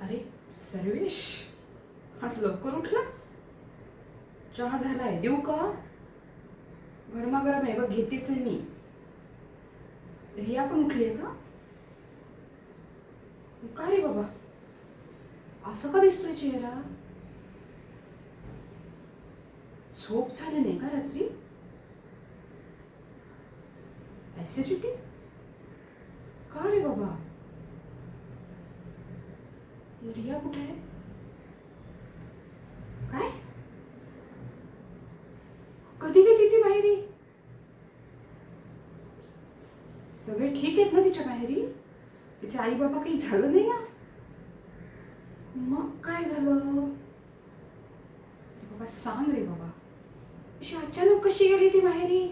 अरे सर्वेश, आज लवकर उठलास? चहा झालाय, देऊ का? गरमागरम आहे बघ, घेतेच आहे मी. रिया पण उठली आहे का? का रे बाबा, असं का दिसतोय चेहरा? झोप झाली नाही का रात्री? ऍसिडिटी? का रे बाबा? रिया कुठे आहे? काय? कधी गेली ती बाहेरी? सगळे ठीक आहेत ना तिच्या बाहेरी? तिचे आई बाबा काही झालं नाही ना? मग काय झालं? अरे बाबा सांग रे बाबा, अशी अचानक कशी गेली ती बाहेरी?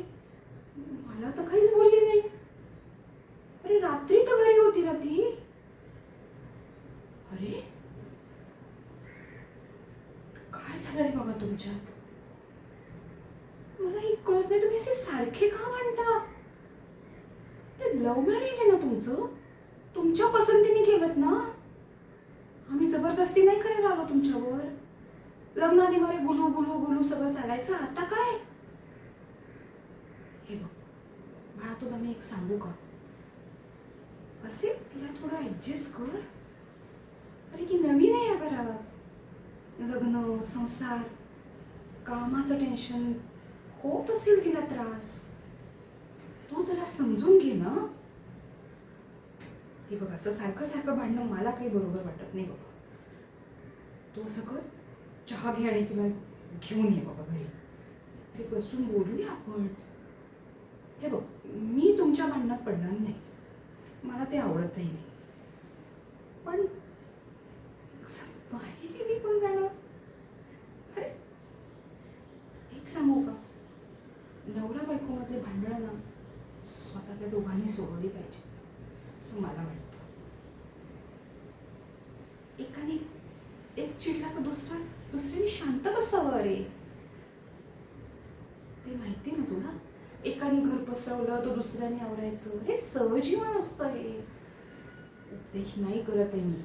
मला तर काहीच बोलली नाही. अरे रात्री तर घरी होती ना ती. अरे काय झालं रे बाबा तुमच्यात? मला हे कळत नाही, तुम्ही असे सारखे का म्हणता? अरे लव्ह मॅरेज आहे ना तुमचं? तुमच्या पसंतीने केलं ना? आम्ही जबरदस्ती नाही करायला आलो तुमच्यावर. लग्नाआधी मारे गुलू गुलू गुलू सगळं चालायचं, आता काय? हे बघ बाळा, तुला मी एक सांगू का? असे तिला थोडं ऍडजस्ट कर. अरे ती नवीन आहे या घरात. लग्न, संसार, कामाचं टेन्शन होत असेल तिला त्रास. तू जरा समजून घे ना. हे बघ, असं सारखं सारखं भांडणं मला काही बरोबर वाटत नाही बाबा. तू असं कर, चहा घे आणि तिला घेऊन ये बाबा घरी. अरे बसून बोलूया आपण. हे बघ, मी तुमच्या भांडणात पडणार नाही, मला ते आवडतही नाही. पण माहिती मी पण जाणार. अरे एक सांगू का, नवरा बायकोमधले भांडणं ना स्वतः त्या दोघांनी सोडवली पाहिजे असं मला वाटतं. एकाने एक चिडला तर दुसऱ्याने शांत बसावं. अरे ते माहिती ना तुला, एकाने घर पसरवलं तर दुसऱ्याने आवरायचं. हे सहजीवन असतं. हे उपदेश नाही करत आहे मी,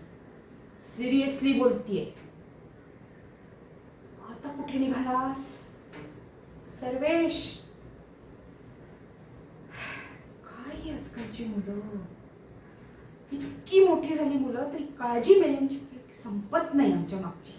सिरियसली बोलतीये. आता कुठे निघालास सर्वेश? काय आजकालची मुलं, इतकी मोठी झाली मुलं तरी काळजी मेल्यांची संपत नाही आमच्या मागची.